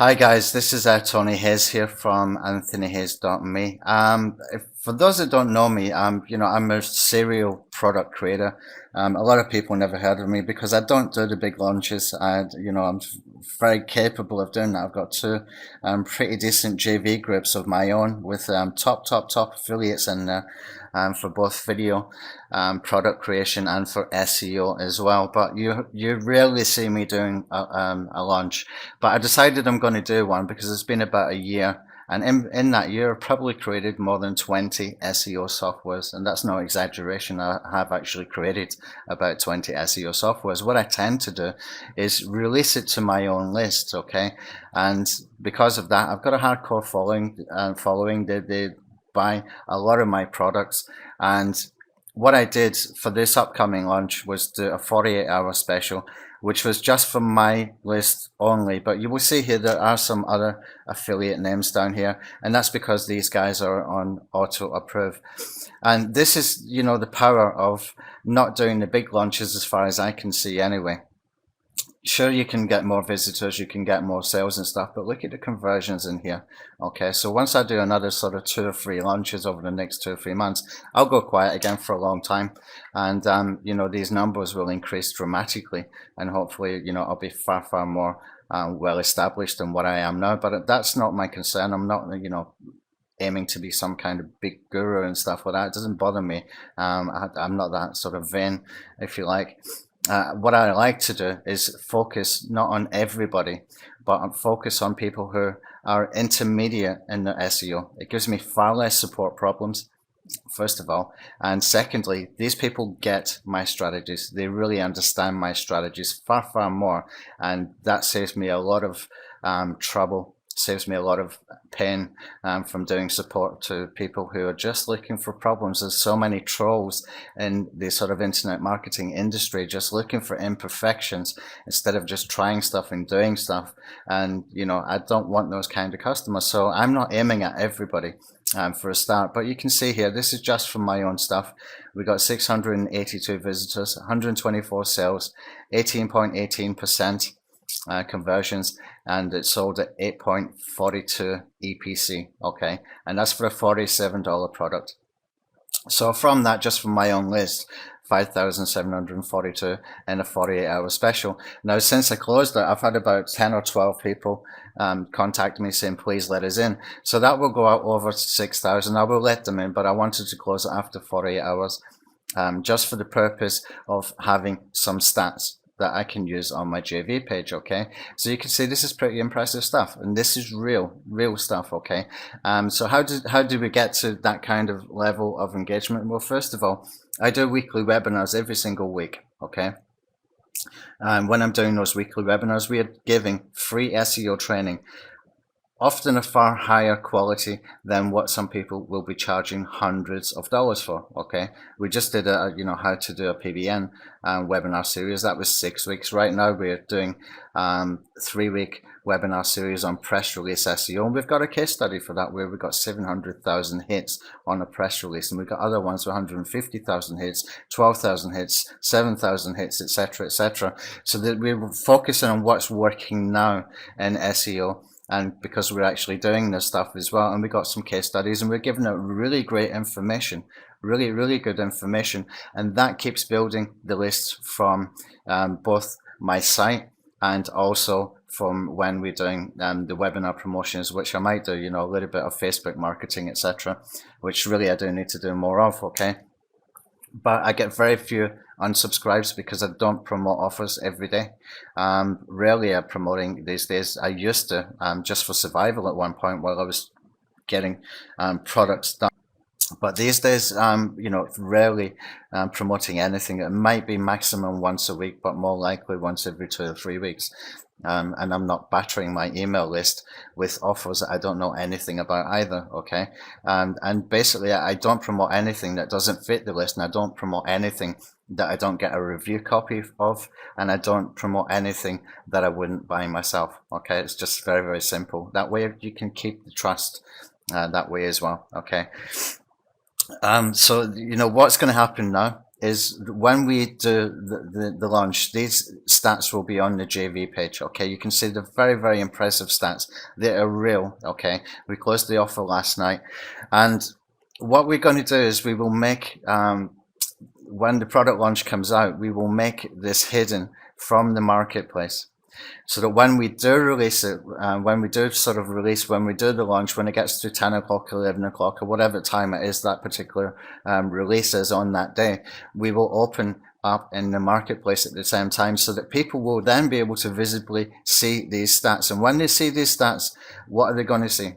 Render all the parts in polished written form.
Hi guys, this is Tony Hayes here from anthonyhayes.me. For those that don't know me, I'm a serial product creator. A lot of people never heard of me because I don't do the big launches. I'm very capable of doing that. I've got two pretty decent JV groups of my own with top affiliates in there for both video product creation and for SEO as well. But you rarely see me doing a launch. But I decided I'm going to do one because it's been about a year. And in that year, I've probably created more than 20 SEO softwares. And that's no exaggeration. I have actually created about 20 SEO softwares. What I tend to do is release it to my own list, okay? And because of that, I've got a hardcore following. They buy a lot of my products. And what I did for this upcoming launch was do a 48-hour special, which was just for my list only. But you will see here there are some other affiliate names down here, and that's because these guys are on auto approve. And this is, the power of not doing the big launches as far as I can see anyway. Sure, you can get more visitors, you can get more sales and stuff, but look at the conversions in here. Okay, so once I do another sort of 2 or 3 launches over the next 2 or 3 months, I'll go quiet again for a long time, and these numbers will increase dramatically, and hopefully, I'll be far more well established than what I am now. But that's not my concern. I'm not, aiming to be some kind of big guru and stuff like that. It doesn't bother me. I'm not that sort of vain, if you like. What I like to do is focus not on everybody, but focus on people who are intermediate in their SEO. It gives me far less support problems, first of all. And secondly, these people get my strategies. They really understand my strategies far more. And that saves me a lot of trouble, saves me a lot of pain from doing support to people who are just looking for problems. There's so many trolls in the sort of internet marketing industry just looking for imperfections instead of just trying stuff and doing stuff. And I don't want those kind of customers, so I'm not aiming at everybody for a start. But you can see here, this is just from my own stuff. We got 682 visitors, 124 sales, 18.18% conversions, and it sold at 8.42 EPC. Okay, and that's for a $47 product. So from that, just from my own list, 5,742 in a 48-hour special. Now, since I closed it, I've had about 10 or 12 people contact me saying, please let us in. So that will go out over 6,000. I will let them in, but I wanted to close it after 48 hours just for the purpose of having some stats that I can use on my JV page. Okay, so you can see this is pretty impressive stuff, and this is real stuff. Okay, so how do we get to that kind of level of engagement? Well, first of all, I do weekly webinars every single week. Okay, and when I'm doing those weekly webinars, we are giving free SEO training, often a far higher quality than what some people will be charging hundreds of dollars for. Okay, we just did a how to do a PBN webinar series. That was 6 weeks. Right now we're doing 3-week webinar series on press release SEO, and we've got a case study for that where we've got 700,000 hits on a press release, and we've got other ones with 150,000 hits, 12,000 hits, 7,000 hits, etc. So that we're focusing on what's working now in SEO. And because we're actually doing this stuff as well, and we got some case studies, and we're giving out really great information, really good information, and that keeps building the list from both my site and also from when we're doing the webinar promotions, which I might do, a little bit of Facebook marketing, etc., which really I do need to do more of. Okay, but I get very few unsubscribes because I don't promote offers every day. Rarely I'm promoting these days. I used to, just for survival at one point while I was getting products done. But these days, rarely promoting anything. It might be maximum once a week, but more likely once every 2 or 3 weeks. And I'm not battering my email list with offers that I don't know anything about either. Okay, and basically I don't promote anything that doesn't fit the list, and I don't promote anything that I don't get a review copy of, and I don't promote anything that I wouldn't buy myself. Okay, it's just very simple. That way you can keep the trust that way as well. Okay, so what's going to happen now is when we do the launch, these stats will be on the JV page. Okay, you can see the very, very impressive stats. They are real. Okay, we closed the offer last night, and what we're going to do is we will make when the product launch comes out, we will make this hidden from the marketplace, so that when we do release it, when we do sort of release, when we do the launch, when it gets to 10 o'clock, 11 o'clock, or whatever time it is that particular release is on that day, we will open up in the marketplace at the same time, so that people will then be able to visibly see these stats. And when they see these stats, what are they going to see?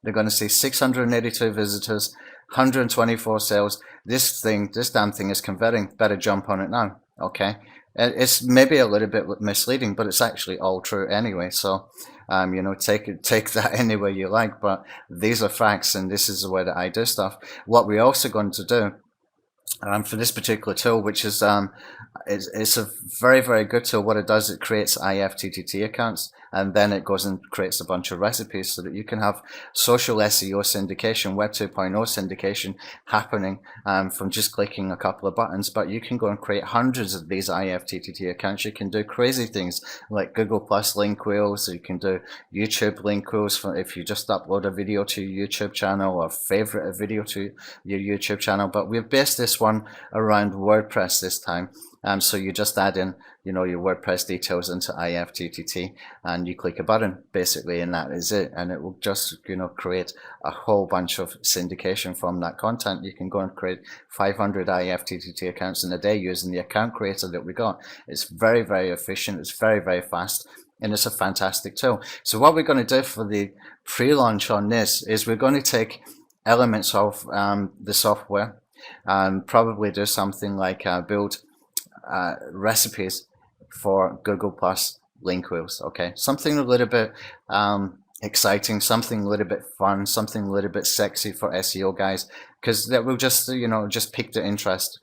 They're going to see 682 visitors, 124 sales. This damn thing is converting. Better jump on it now. Okay. It's maybe a little bit misleading, but it's actually all true anyway. So, take that any way you like. But these are facts, and this is the way that I do stuff. What we're also going to do for this particular tool, which is it's a very, very good tool. What it does, it creates IFTTT accounts, and then it goes and creates a bunch of recipes, so that you can have social SEO syndication, Web 2.0 syndication happening from just clicking a couple of buttons. But you can go and create hundreds of these IFTTT accounts. You can do crazy things like Google Plus link wheels. You can do YouTube link wheels if you just upload a video to your YouTube channel, or favorite a video to your YouTube channel. But we've based this one around WordPress this time. So you just add in, your WordPress details into IFTTT, and you click a button basically, and that is it. And it will just, create a whole bunch of syndication from that content. You can go and create 500 IFTTT accounts in a day using the account creator that we got. It's very, very efficient. It's very, very fast. And it's a fantastic tool. So what we're going to do for the pre-launch on this is we're going to take elements of the software and probably do something like build recipes for Google Plus link wheels. Okay, something a little bit exciting, something a little bit fun, something a little bit sexy for SEO guys, because that will just just pique the interest.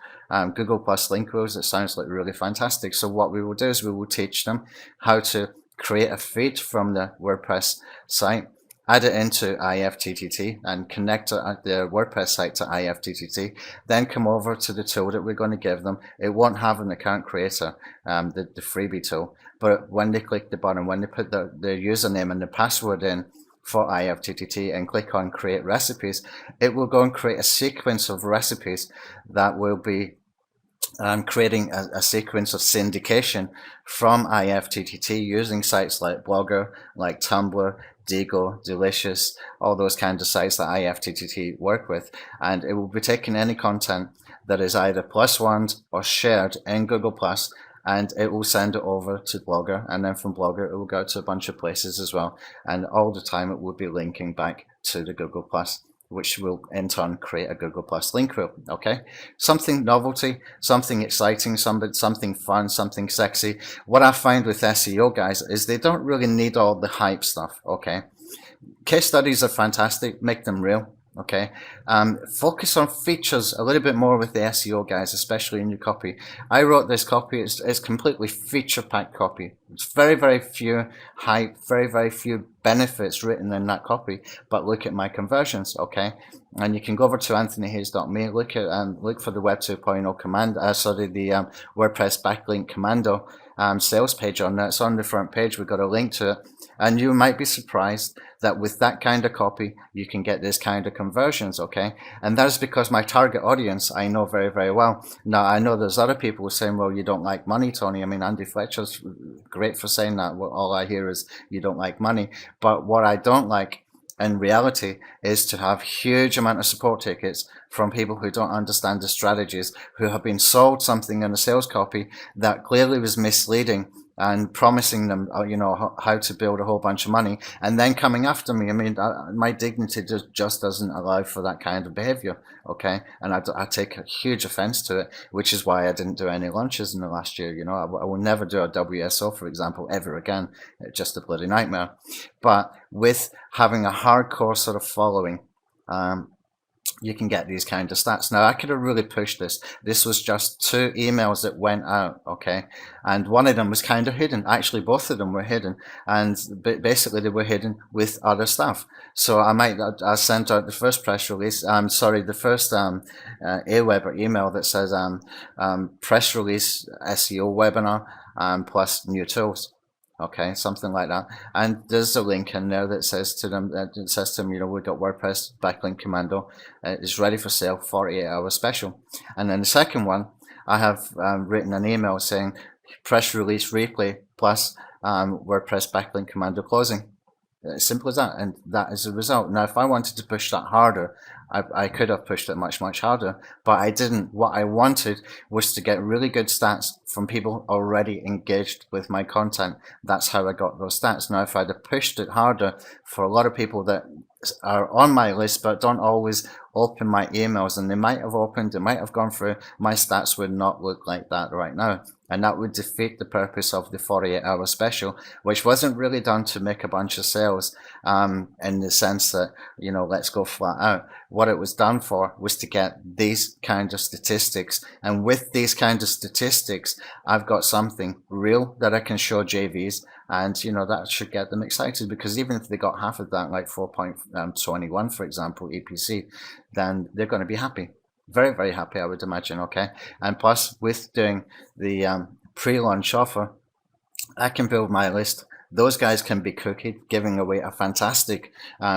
Google Plus link wheels, it sounds like really fantastic. So what we will do is we will teach them how to create a feed from the WordPress site, add it into IFTTT, and connect the WordPress site to IFTTT, then come over to the tool that we're going to give them. It won't have an account creator, the freebie tool, but when they click the button, when they put their username and the password in for IFTTT and click on create recipes, it will go and create a sequence of recipes that will be creating a sequence of syndication from IFTTT using sites like Blogger, like Tumblr, Digo, Delicious, all those kinds of sites that IFTTT work with. And it will be taking any content that is either +1 or shared in Google Plus, and it will send it over to Blogger, and then from Blogger it will go to a bunch of places as well. And all the time it will be linking back to the Google Plus, which will in turn create a Google Plus link wheel. Okay, something novelty, something exciting, something fun, something sexy. What I find with SEO guys is they don't really need all the hype stuff. Okay, case studies are fantastic, make them real. Okay, focus on features a little bit more with the SEO guys, especially in your copy. I wrote this copy, it's completely feature packed copy. It's very, very few hype, very, very few benefits written in that copy, but look at my conversions. Okay, and you can go over to anthonyhayes.me, look for the Web 2.0 command, the WordPress backlink commando sales page on there. It's on the front page. We've got a link to it, and you might be surprised that with that kind of copy you can get this kind of conversions. Okay, and that's because my target audience I know very, very well. Now I know there's other people saying, well, you don't like money, Tony. I mean, Andy Fletcher's great for saying that. Well, all I hear is you don't like money. But what I don't like in reality is to have huge amount of support tickets from people who don't understand the strategies, who have been sold something in a sales copy that clearly was misleading and promising them, how to build a whole bunch of money, and then coming after me. I mean, my dignity just doesn't allow for that kind of behavior. Okay, and I take a huge offense to it, which is why I didn't do any launches in the last year. I will never do a WSO, for example, ever again. It's just a bloody nightmare. But with having a hardcore sort of following, you can get these kind of stats. Now, I could have really pushed this. This was just 2 emails that went out, okay? And one of them was kind of hidden. Actually, both of them were hidden. And basically, they were hidden with other stuff. So I sent out the first press release, the first Aweber email that says press release SEO webinar plus new tools. Okay, something like that. And there's a link in there that says to them, we've got WordPress Backlink Commando is ready for sale, 48-hour special. And then the second one, I have written an email saying press release replay plus WordPress Backlink Commando closing. As simple as that, and that is the result. Now, if I wanted to push that harder, I could have pushed it much, much harder, but I didn't. What I wanted was to get really good stats from people already engaged with my content. That's how I got those stats. Now, if I'd have pushed it harder for a lot of people that are on my list but don't always open my emails, and they might have opened, it might have gone through, my stats would not look like that right now. And that would defeat the purpose of the 48-hour special, which wasn't really done to make a bunch of sales in the sense that, let's go flat out. What it was done for was to get these kind of statistics. And with these kind of statistics, I've got something real that I can show JVs. And, that should get them excited, because even if they got half of that, like 4.21, for example, EPC, then they're going to be happy. Very, very happy, I would imagine, okay? And plus, with doing the pre-launch offer, I can build my list. Those guys can be cookied, giving away a fantastic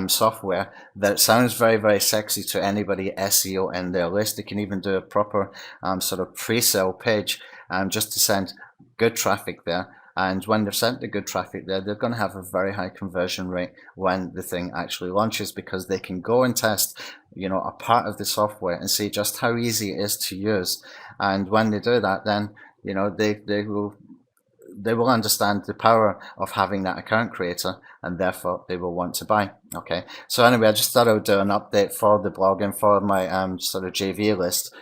software that sounds very, very sexy to anybody SEO in their list. They can even do a proper sort of pre-sale page just to send good traffic there. And when they've sent the good traffic there, they're going to have a very high conversion rate when the thing actually launches, because they can go and test, a part of the software and see just how easy it is to use. And when they do that, then, they will understand the power of having that account creator, and therefore they will want to buy. Okay. So anyway, I just thought I would do an update for the blog and for my sort of JV list,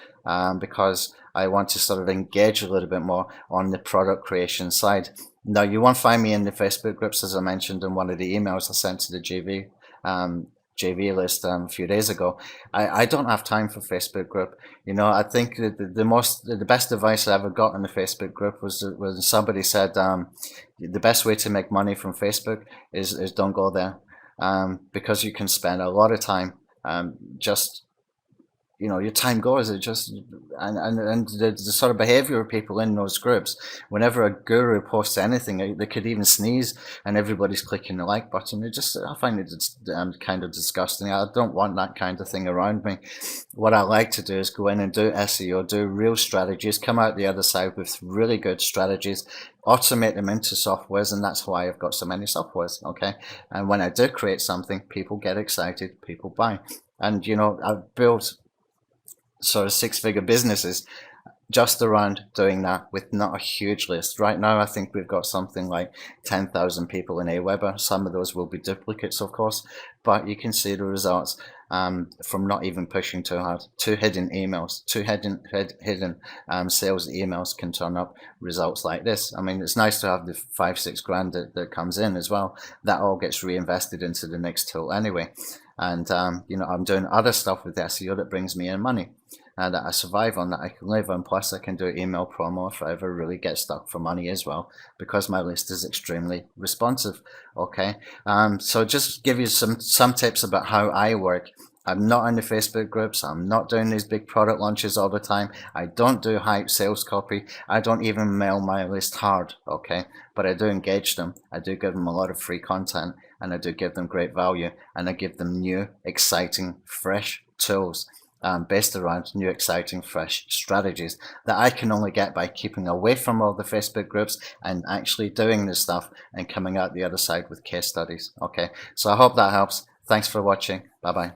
because I want to sort of engage a little bit more on the product creation side. Now, you won't find me in the Facebook groups, as I mentioned in one of the emails I sent to the JV list a few days ago. I don't have time for Facebook group. I think the best advice I ever got in the Facebook group was when somebody said the best way to make money from Facebook is don't go there, because you can spend a lot of time just your time goes. It just and the sort of behavior of people in those groups, whenever a guru posts anything, they could even sneeze and everybody's clicking the like button. I find it kind of disgusting. I don't want that kind of thing around me. What I like to do is go in and do SEO, do real strategies, come out the other side with really good strategies, automate them into softwares, and that's why I've got so many softwares. Okay, and when I do create something, people get excited, people buy. And I've built sort of six-figure businesses just around doing that with not a huge list. Right now, I think we've got something like 10,000 people in Aweber. Some of those will be duplicates, of course, but you can see the results from not even pushing too hard. 2 hidden emails, 2 hidden sales emails can turn up results like this. I mean, it's nice to have the 5-6 grand that comes in as well. That all gets reinvested into the next tool anyway. And I'm doing other stuff with SEO that brings me in money, that I survive on, that I can live on. Plus, I can do email promo if I ever really get stuck for money as well, because my list is extremely responsive. Okay, so just give you some tips about how I work. I'm not in the Facebook groups. I'm not doing these big product launches all the time. I don't do hype sales copy. I don't even mail my list hard, okay? But I do engage them. I do give them a lot of free content, and I do give them great value, and I give them new, exciting, fresh tools based around new, exciting, fresh strategies that I can only get by keeping away from all the Facebook groups and actually doing this stuff and coming out the other side with case studies, okay? So I hope that helps. Thanks for watching. Bye-bye.